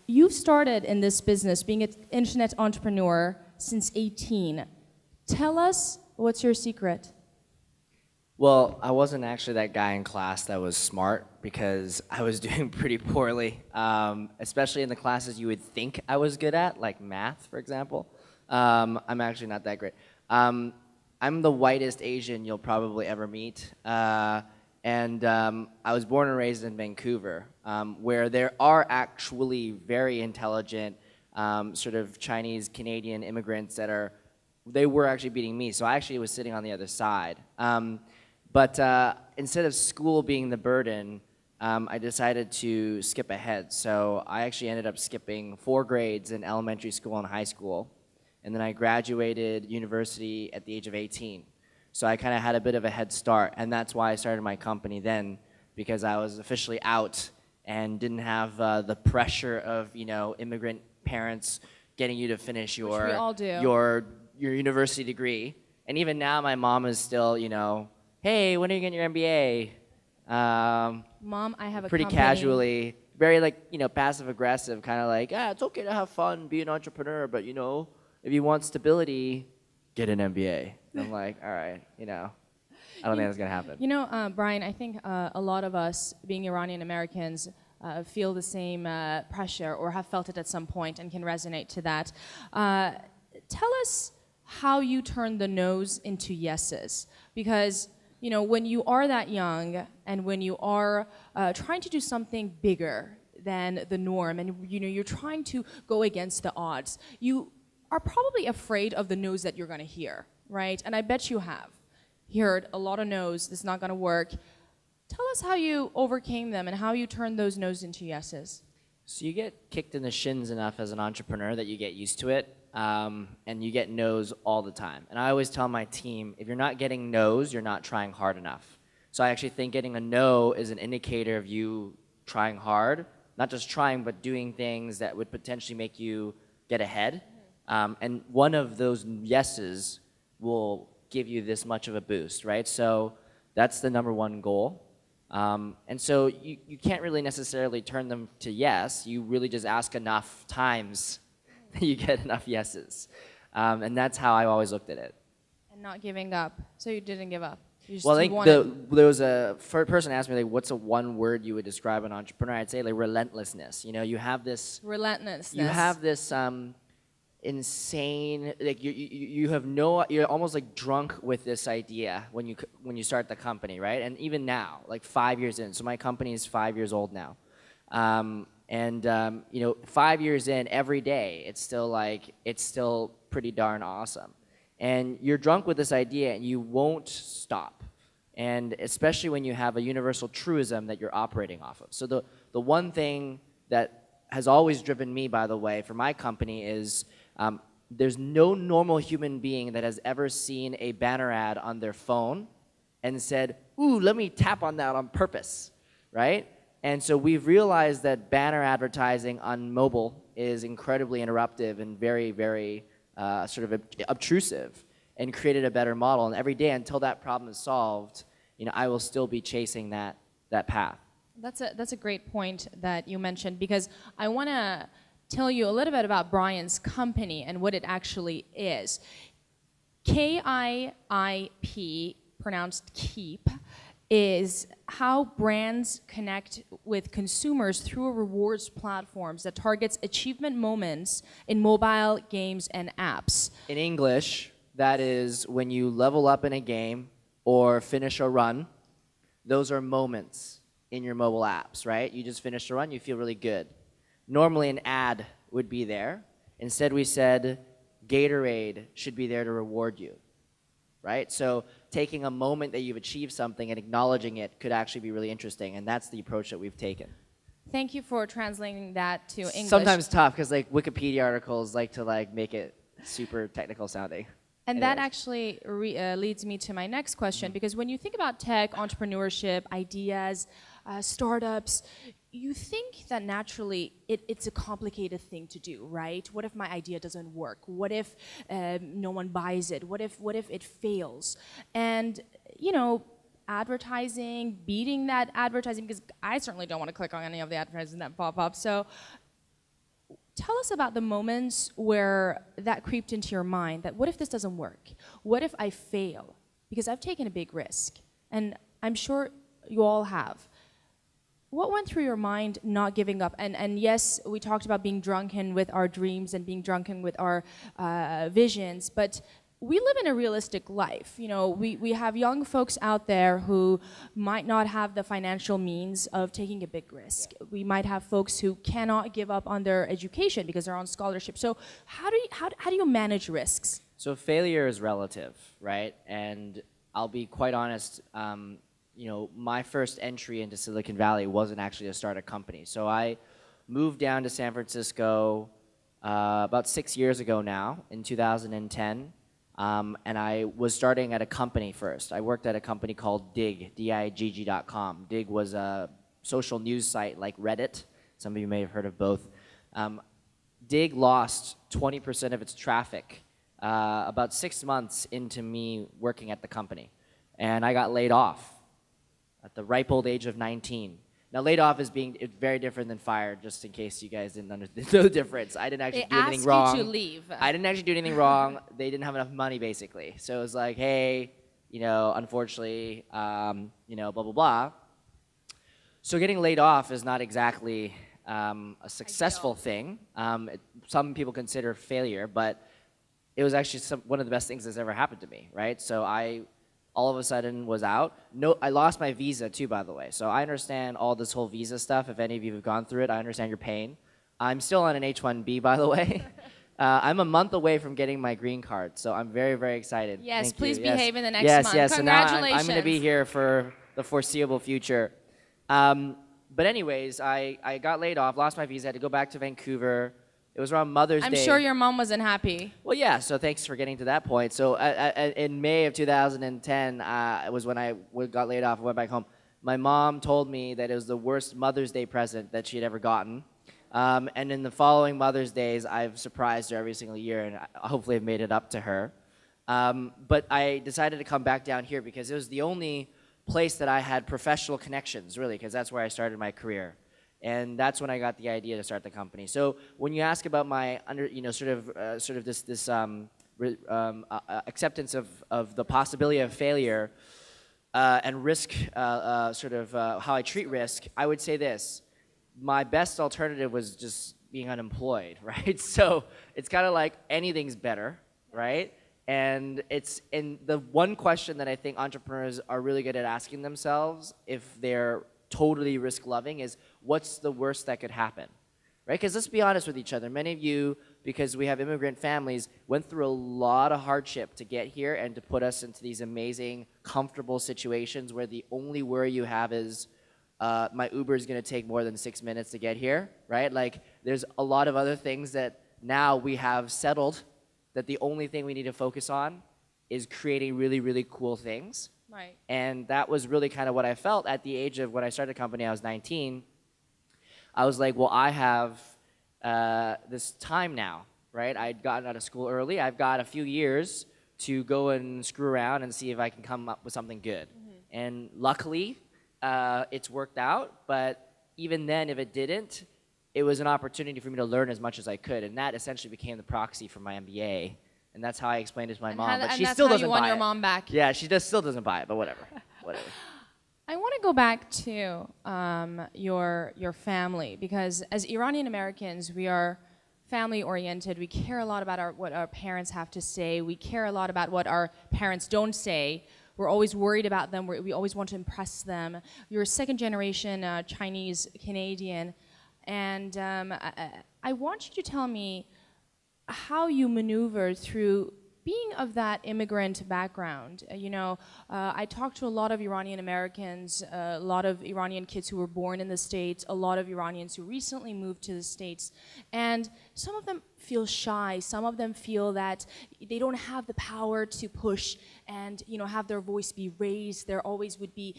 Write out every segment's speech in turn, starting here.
You've started in this business, being an internet entrepreneur, since 18. Tell us, what's your secret? Well, I wasn't actually that guy in class that was smart because I was doing pretty poorly, especially in the classes you would think I was good at, like math, for example. I'm actually not that great. I'm the whitest Asian you'll probably ever meet. And I was born and raised in Vancouver, where there are actually very intelligent sort of Chinese Canadian immigrants they were actually beating me. So I actually was sitting on the other side. But instead of school being the burden, I decided to skip ahead. So I actually ended up skipping 4 grades in elementary school and high school. And then I graduated university at the age of 18. So I kind of had a bit of a head start, and that's why I started my company then, because I was officially out and didn't have the pressure of, immigrant parents getting you to finish Which we all do. your university degree. And even now, my mom is still, hey, when are you getting your MBA? Mom, I have a pretty company. Casually, very passive aggressive, kind of like, it's okay to have fun, be an entrepreneur, but if you want stability, get an MBA. I'm like, all right, I don't think that's gonna happen. Brian, I think a lot of us, being Iranian Americans, feel the same pressure or have felt it at some point and can resonate to that. Tell us how you turn the no's into yeses, because when you are that young and when you are trying to do something bigger than the norm, and you're trying to go against the odds, you are probably afraid of the no's that you're going to hear, right? And I bet you have heard a lot of no's, this is not going to work. Tell us how you overcame them and how you turned those no's into yeses. So you get kicked in the shins enough as an entrepreneur that you get used to it, and you get no's all the time. And I always tell my team, if you're not getting no's, you're not trying hard enough. So I actually think getting a no is an indicator of you trying hard, not just trying, but doing things that would potentially make you get ahead. And one of those yeses will give you this much of a boost, right? So that's the number one goal. And so you can't really necessarily turn them to yes. You really just ask enough times that you get enough yeses. And that's how I always looked at it. And not giving up. So you didn't give up. You just Well, I think there was a person asked me, what's a one word you would describe an entrepreneur? I'd say relentlessness. You have this... Relentlessness. You have this... insane, you're almost like drunk with this idea when you start the company, right? And even now, 5 years in, so my company is 5 years old now, 5 years in, every day it's still pretty darn awesome, and you're drunk with this idea and you won't stop, and especially when you have a universal truism that you're operating off of. So the one thing that has always driven me, by the way, for my company is there's no normal human being that has ever seen a banner ad on their phone and said, ooh, let me tap on that on purpose, right? And so we've realized that banner advertising on mobile is incredibly interruptive and very, very sort of obtrusive, and created a better model. And every day until that problem is solved, I will still be chasing that path. That's a great point that you mentioned, because I want to tell you a little bit about Brian's company and what it actually is. KIIP, pronounced Kiip, is how brands connect with consumers through a rewards platforms that targets achievement moments in mobile games and apps. In English, that is when you level up in a game or finish a run, those are moments in your mobile apps, right? You just finished a run, you feel really good. Normally an ad would be there. Instead we said Gatorade should be there to reward you, right? So taking a moment that you've achieved something and acknowledging it could actually be really interesting, and that's the approach that we've taken. Thank you for translating that to English. Sometimes tough, because Wikipedia articles like to make it super technical sounding. And that actually leads me to my next question, because when you think about tech, entrepreneurship, ideas, startups, you think that naturally it's a complicated thing to do, right? What if my idea doesn't work? What if no one buys it? What if it fails? And advertising, beating that advertising, because I certainly don't want to click on any of the advertising that pop up. So tell us about the moments where that creeped into your mind, that what if this doesn't work? What if I fail? Because I've taken a big risk, and I'm sure you all have. What went through your mind not giving up? And yes, we talked about being drunken with our dreams and being drunken with our visions, but we live in a realistic life. We have young folks out there who might not have the financial means of taking a big risk. We might have folks who cannot give up on their education because they're on scholarship. So how do you manage risks? So failure is relative, right? And I'll be quite honest, my first entry into Silicon Valley wasn't actually to start a company. So I moved down to San Francisco about 6 years ago now, in 2010, and I was starting at a company first. I worked at a company called Digg, digg.com. Digg was a social news site like Reddit. Some of you may have heard of both. Digg lost 20% of its traffic about 6 months into me working at the company. And I got laid off at the ripe old age of 19. Now, laid off is very different than fired, just in case you guys didn't know the difference. I didn't actually do anything wrong. They asked you to leave. I didn't actually do anything wrong. They didn't have enough money, basically. So it was like, hey, unfortunately, blah, blah, blah. So getting laid off is not exactly a successful thing. Some people consider failure, but it was actually one of the best things that's ever happened to me, right? So I all of a sudden was out. No, I lost my visa too, by the way. So I understand all this whole visa stuff. If any of you have gone through it, I understand your pain. I'm still on an H-1B, by the way. I'm a month away from getting my green card, so I'm very, very excited. Yes, Thank please you. behave in the next yes, month. Yes, Congratulations. So now I'm going to be here for the foreseeable future. But anyways, I got laid off, lost my visa, had to go back to Vancouver. It was around Mother's Day. I'm sure your mom wasn't happy. Well, yeah, so thanks for getting to that point. So in May of 2010, it was when I got laid off and went back home. My mom told me that it was the worst Mother's Day present that she had ever gotten. And in the following Mother's Days, I've surprised her every single year, and hopefully I've made it up to her. But I decided to come back down here because it was the only place that I had professional connections, really, because that's where I started my career. And that's when I got the idea to start the company. So when you ask about my this acceptance of the possibility of failure and risk, how I treat risk, I would say this: my best alternative was just being unemployed, right? So it's kind of like anything's better, right? And the one question that I think entrepreneurs are really good at asking themselves, if they're totally risk-loving, is what's the worst that could happen, right? Because let's be honest with each other. Many of you, because we have immigrant families, went through a lot of hardship to get here and to put us into these amazing, comfortable situations where the only worry you have is my Uber is going to take more than 6 minutes to get here, right? Like, there's a lot of other things that now we have settled that the only thing we need to focus on is creating really, really cool things. Right. And that was really kind of what I felt at the age of when I started the company. I was 19. I was like, well, I have this time now, right? I'd gotten out of school early. I've got a few years to go and screw around and see if I can come up with something good. Mm-hmm. And luckily, it's worked out. But even then, if it didn't, it was an opportunity for me to learn as much as I could. And that essentially became the proxy for my MBA. And that's how I explained it to my mom, but she still doesn't buy it. And that's how you won your mom back. Yeah, she still doesn't buy it, but whatever. I want to go back to your family, because as Iranian Americans, we are family-oriented. We care a lot about what our parents have to say. We care a lot about what our parents don't say. We're always worried about them. We always want to impress them. You're a second-generation Chinese-Canadian, and I want you to tell me how you maneuvered through being of that immigrant background, I talked to a lot of Iranian Americans, a lot of Iranian kids who were born in the States, a lot of Iranians who recently moved to the States, and some of them feel shy. Some of them feel that they don't have the power to push and have their voice be raised. There always would be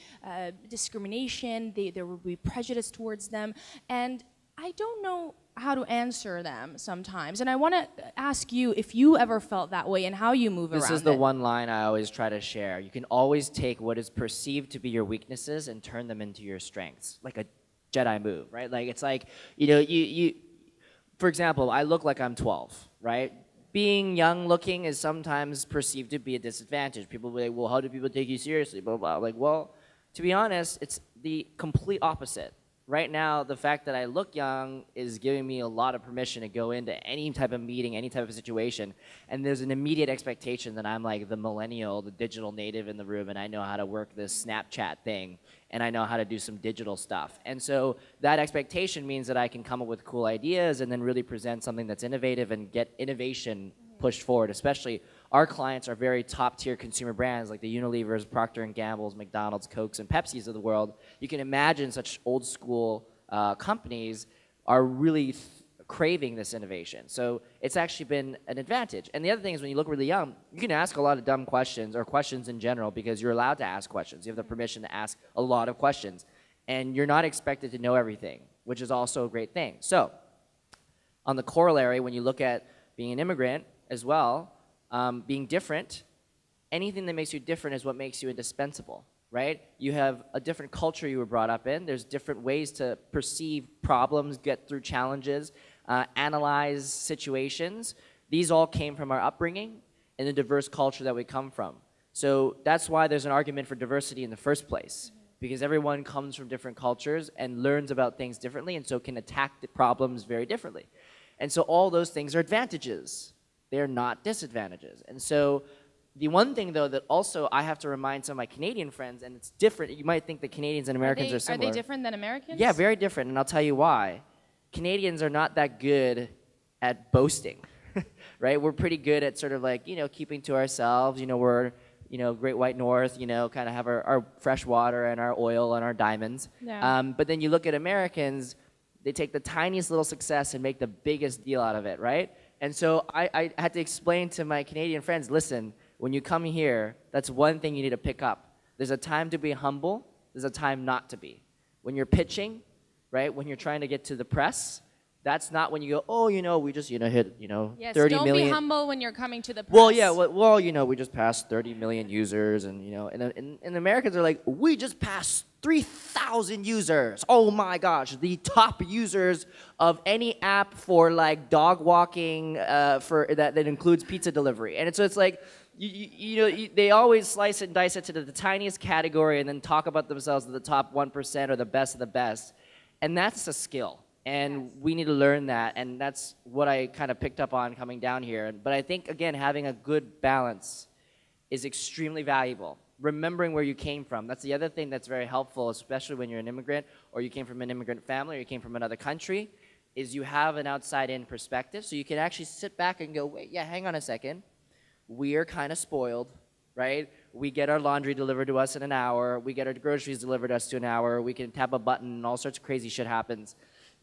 discrimination. There would be prejudice towards them, and I don't know how to answer them sometimes. And I want to ask you if you ever felt that way and how you move around it. This is the one line I always try to share. You can always take what is perceived to be your weaknesses and turn them into your strengths, like a Jedi move, right? Like it's like, you for example, I look like I'm 12, right? Being young looking is sometimes perceived to be a disadvantage. People will be like, well, how do people take you seriously, blah, blah. Like, well, to be honest, it's the complete opposite. Right now, the fact that I look young is giving me a lot of permission to go into any type of meeting, any type of situation, and there's an immediate expectation that I'm like the millennial, the digital native in the room, and I know how to work this Snapchat thing, and I know how to do some digital stuff. And so that expectation means that I can come up with cool ideas and then really present something that's innovative and get innovation pushed forward. Especially our clients are very top-tier consumer brands like the Unilevers, Procter & Gamble's, McDonald's, Cokes, and Pepsi's of the world. You can imagine such old-school companies are really craving this innovation. So it's actually been an advantage. And the other thing is when you look really young, you can ask a lot of dumb questions or questions in general because you're allowed to ask questions. You have the permission to ask a lot of questions. And you're not expected to know everything, which is also a great thing. So on the corollary, when you look at being an immigrant as well, being different, anything that makes you different is what makes you indispensable, right? You have a different culture you were brought up in. There's different ways to perceive problems, get through challenges, analyze situations. These all came from our upbringing and the diverse culture that we come from. So that's why there's an argument for diversity in the first place, because everyone comes from different cultures and learns about things differently and so can attack the problems very differently. And so all those things are advantages. They're not disadvantages. And so the one thing, though, that also I have to remind some of my Canadian friends, and it's different. You might think that Canadians and Americans are similar. Are they different than Americans? Yeah, very different, and I'll tell you why. Canadians are not that good at boasting, right? We're pretty good at sort of like, keeping to ourselves. We're, Great White North, kind of have our fresh water and our oil and our diamonds. Yeah. But then you look at Americans, they take the tiniest little success and make the biggest deal out of it, right? And so I had to explain to my Canadian friends, listen, when you come here, that's one thing you need to pick up. There's a time to be humble. There's a time not to be. When you're pitching, right, when you're trying to get to the press, that's not when you go, oh, we just, hit, 30 million. Yes, don't be humble when you're coming to the press. Well, yeah, we just passed 30 million users, and, and Americans are like, we just passed 3,000 users. Oh my gosh, the top users of any app for like dog walking, for that includes pizza delivery. And so it's like, they always slice it and dice it to the tiniest category and then talk about themselves as the top 1% or the best of the best. And that's a skill. And we need to learn that, and that's what I kind of picked up on coming down here. But I think, again, having a good balance is extremely valuable. Remembering where you came from. That's the other thing that's very helpful, especially when you're an immigrant, or you came from an immigrant family, or you came from another country, is you have an outside-in perspective, so you can actually sit back and go, wait, yeah, hang on a second. We are kind of spoiled, right? We get our laundry delivered to us in an hour. We get our groceries delivered to us in an hour. We can tap a button, and all sorts of crazy shit happens.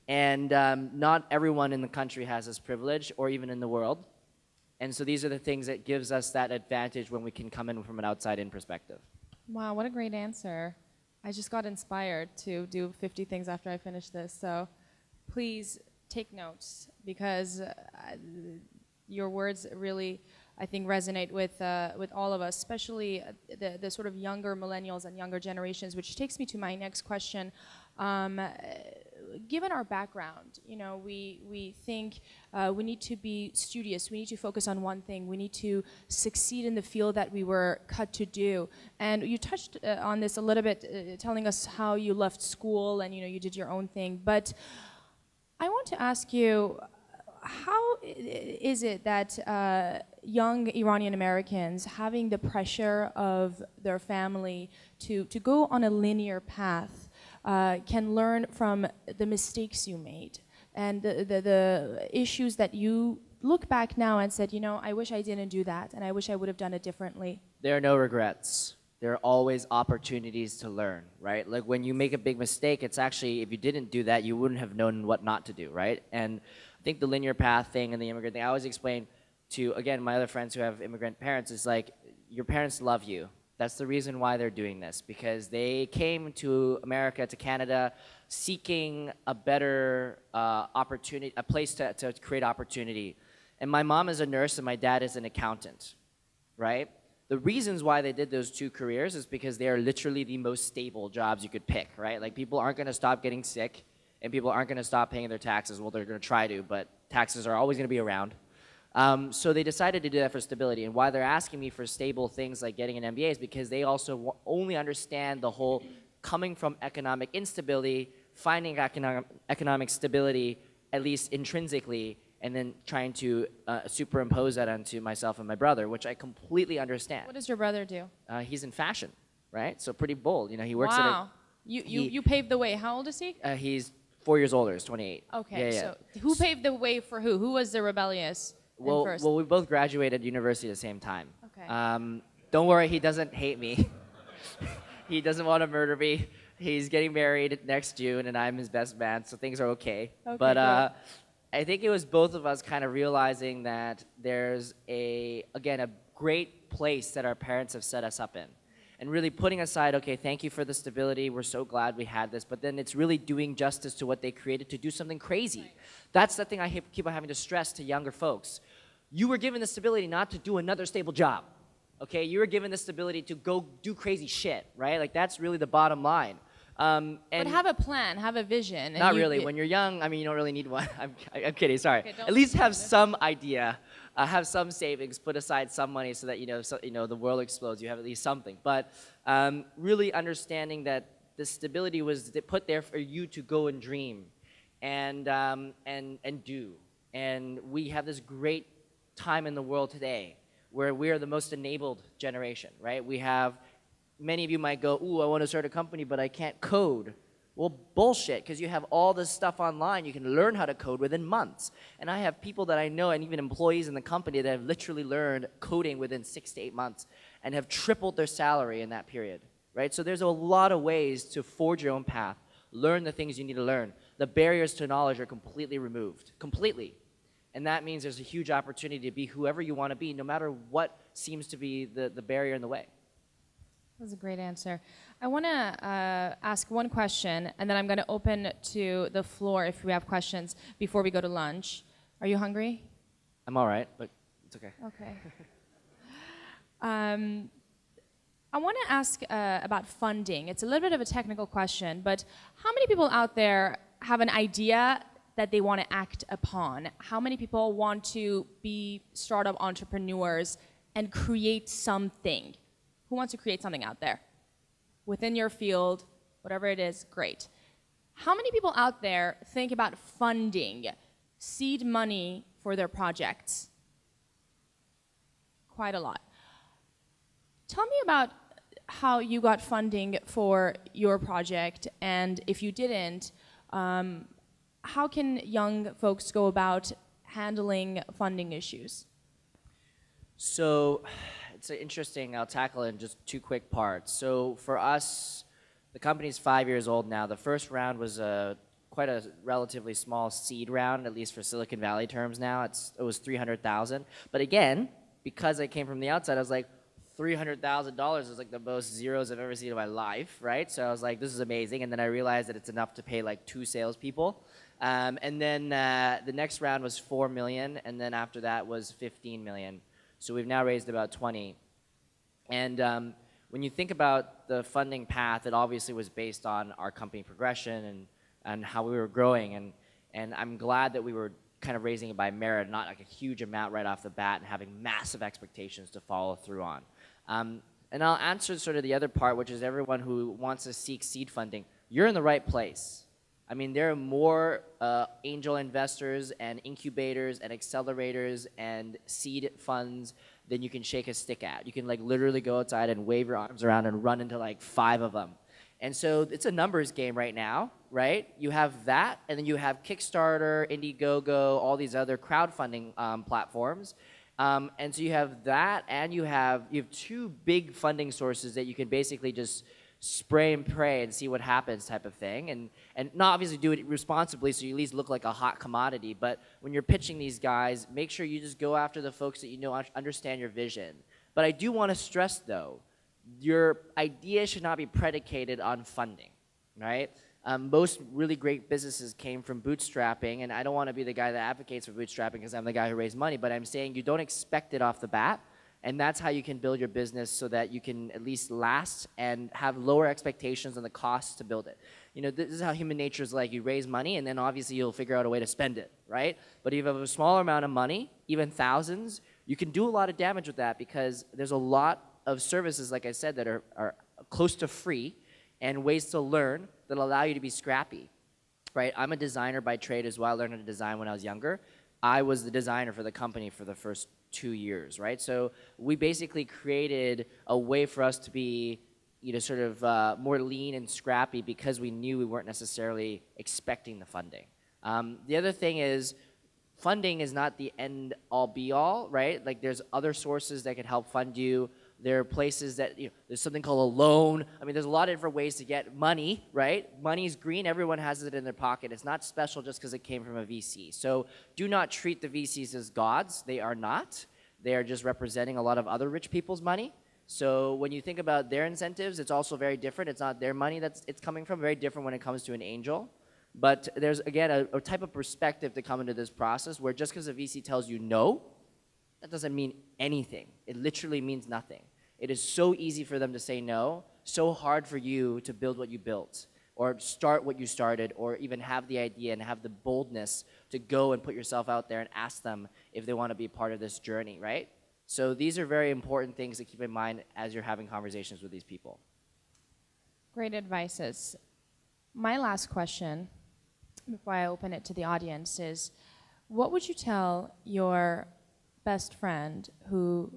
And not everyone in the country has this privilege, or even in the world. And so these are the things that gives us that advantage when we can come in from an outside-in perspective. Wow, what a great answer. I just got inspired to do 50 things after I finish this. So please take notes, because your words really, I think, resonate with all of us, especially the sort of younger millennials and younger generations, which takes me to my next question. Given our background, we think we need to be studious, we need to focus on one thing, we need to succeed in the field that we were cut to do. And you touched on this a little bit, telling us how you left school and you did your own thing. But I want to ask you, how is it that young Iranian Americans, having the pressure of their family to go on a linear path, can learn from the mistakes you made and the issues that you look back now and said, I wish I didn't do that, and I wish I would have done it differently? There are no regrets. There are always opportunities to learn, right? Like when you make a big mistake, it's actually, if you didn't do that, you wouldn't have known what not to do, right? And I think the linear path thing and the immigrant thing, I always explain to, again, my other friends who have immigrant parents, is like, your parents love you. That's the reason why they're doing this, because they came to America, to Canada, seeking a better opportunity, a place to create opportunity. And my mom is a nurse and my dad is an accountant, right? The reasons why they did those two careers is because they are literally the most stable jobs you could pick, right? Like people aren't gonna stop getting sick and people aren't gonna stop paying their taxes. Well, they're gonna try to, but taxes are always gonna be around. So they decided to do that for stability. And why they're asking me for stable things like getting an MBA is because they also only understand the whole coming from economic instability, finding economic stability, at least intrinsically, and then trying to superimpose that onto myself and my brother, which I completely understand. What does your brother do? He's in fashion, right? So pretty bold. He works at Wow. You paved the way. How old is he? He's 4 years older. He's 28. Okay, Yeah. so who paved the way for who? Who was the rebellious first? Well, we both graduated university at the same time. Okay. Don't worry, he doesn't hate me. He doesn't want to murder me. He's getting married next June, and I'm his best man, so things are okay. Okay, But great. I think it was both of us kind of realizing that there's a great place that our parents have set us up in. And really putting aside, okay, thank you for the stability, we're so glad we had this, but then it's really doing justice to what they created to do something crazy. Right. That's the thing I keep on having to stress to younger folks. You were given the stability not to do another stable job, okay? You were given the stability to go do crazy shit, right? Like that's really the bottom line. But have a plan, have a vision. Not really. When you're young, you don't really need one. I'm kidding, sorry. Okay, at least have some idea, have some savings, put aside some money so that, the world explodes, you have at least something. But really understanding that the stability was put there for you to go and dream and do. And we have this great time in the world today where we are the most enabled generation, right? We have, many of you might go, ooh, I want to start a company, but I can't code. Well, bullshit, because you have all this stuff online. You can learn how to code within months. And I have people that I know, and even employees in the company, that have literally learned coding within 6 to 8 months and have tripled their salary in that period, right? So there's a lot of ways to forge your own path, learn the things you need to learn. The barriers to knowledge are completely removed, completely. And that means there's a huge opportunity to be whoever you want to be, no matter what seems to be the barrier in the way. That's a great answer. I want to ask one question, and then I'm going to open to the floor if we have questions before we go to lunch. Are you hungry? I'm all right, but it's okay. Okay. I want to ask about funding. It's a little bit of a technical question, but how many people out there have an idea that they want to act upon? How many people want to be startup entrepreneurs and create something? Who wants to create something out there? Within your field, whatever it is, great. How many people out there think about funding, seed money for their projects? Quite a lot. Tell me about how you got funding for your project, and if you didn't, how can young folks go about handling funding issues? So it's interesting. I'll tackle it in just 2 quick parts. So for us, the company's 5 years old now. The first round was quite a relatively small seed round, at least for Silicon Valley terms now. It was $300,000. But again, because I came from the outside, I was like, $300,000 is like the most zeros I've ever seen in my life, right? So I was like, this is amazing. And then I realized that it's enough to pay like 2 salespeople. And then the next round was $4 million, and then after that was $15 million. So we've now raised about 20. And when you think about the funding path, it obviously was based on our company progression and how we were growing. And I'm glad that we were kind of raising it by merit, not like a huge amount right off the bat and having massive expectations to follow through on. And I'll answer sort of the other part, which is everyone who wants to seek seed funding. You're in the right place. I mean, there are more angel investors and incubators and accelerators and seed funds than you can shake a stick at. You can like literally go outside and wave your arms around and run into like 5 of them. And so it's a numbers game right now, right? You have that, and then you have Kickstarter, Indiegogo, all these other crowdfunding platforms. And so you have that, and you have two big funding sources that you can basically just spray and pray and see what happens type of thing. And not obviously do it responsibly so you at least look like a hot commodity, but when you're pitching these guys, make sure you just go after the folks that you know understand your vision. But I do want to stress, though, your idea should not be predicated on funding, right? Most really great businesses came from bootstrapping, and I don't want to be the guy that advocates for bootstrapping because I'm the guy who raised money, but I'm saying you don't expect it off the bat, and that's how you can build your business so that you can at least last and have lower expectations on the costs to build it. You know, this is how human nature is like. You raise money, and then obviously you'll figure out a way to spend it, right? But if you have a smaller amount of money, even thousands, you can do a lot of damage with that because there's a lot of services, like I said, that are close to free and ways to learn that allow you to be scrappy, right? I'm a designer by trade as well. I learned how to design when I was younger. I was the designer for the company for the first 2 years, right? So we basically created a way for us to be, you know, sort of more lean and scrappy because we knew we weren't necessarily expecting the funding. The other thing is, funding is not the end all be all, right? Like there's other sources that can help fund you. There are places that, you know, there's something called a loan. I mean, there's a lot of different ways to get money, right? Money's green. Everyone has it in their pocket. It's not special just because it came from a VC. So do not treat the VCs as gods. They are not. They are just representing a lot of other rich people's money. So when you think about their incentives, it's also very different. It's not their money that it's coming from. Very different when it comes to an angel. But there's, again, a type of perspective to come into this process where just because a VC tells you no, that doesn't mean anything. It literally means nothing. It is so easy for them to say no, so hard for you to build what you built, or start what you started, or even have the idea and have the boldness to go and put yourself out there and ask them if they want to be part of this journey, right? So these are very important things to keep in mind as you're having conversations with these people. Great advices. My last question, before I open it to the audience, is what would you tell your best friend who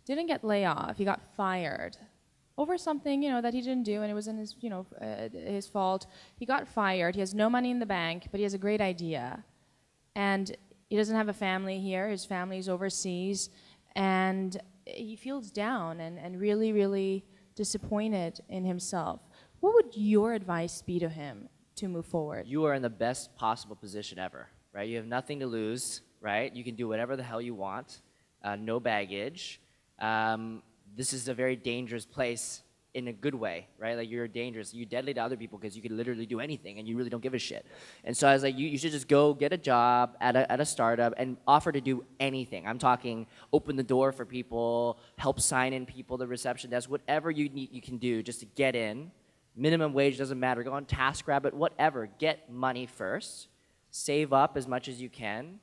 didn't get laid off, he got fired over something, you know, that he didn't do, and it was in his, you know, his fault. He got fired. He has no money in the bank, but he has a great idea, and he doesn't have a family here. His family's overseas, and he feels down and really, really disappointed in himself. What would your advice be to him to move forward? You are in the best possible position ever, right? You have nothing to lose, right? You can do whatever the hell you want, no baggage. This is a very dangerous place in a good way, right? Like you're dangerous, you're deadly to other people because you could literally do anything and you really don't give a shit. And so I was like, you should just go get a job at a startup and offer to do anything. I'm talking open the door for people, help sign in people, the reception desk, whatever you need, you can do just to get in. Minimum wage doesn't matter. Go on TaskRabbit, whatever. Get money first. Save up as much as you can,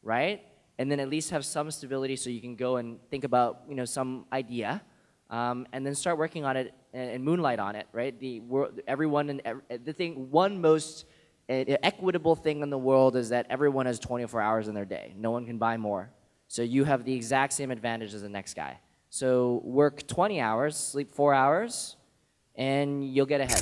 right? And then at least have some stability so you can go and think about, you know, some idea, and then start working on it and moonlight on it, right? One most equitable thing in the world is that everyone has 24 hours in their day. No one can buy more. So you have the exact same advantage as the next guy. So work 20 hours, sleep 4 hours, and you'll get ahead.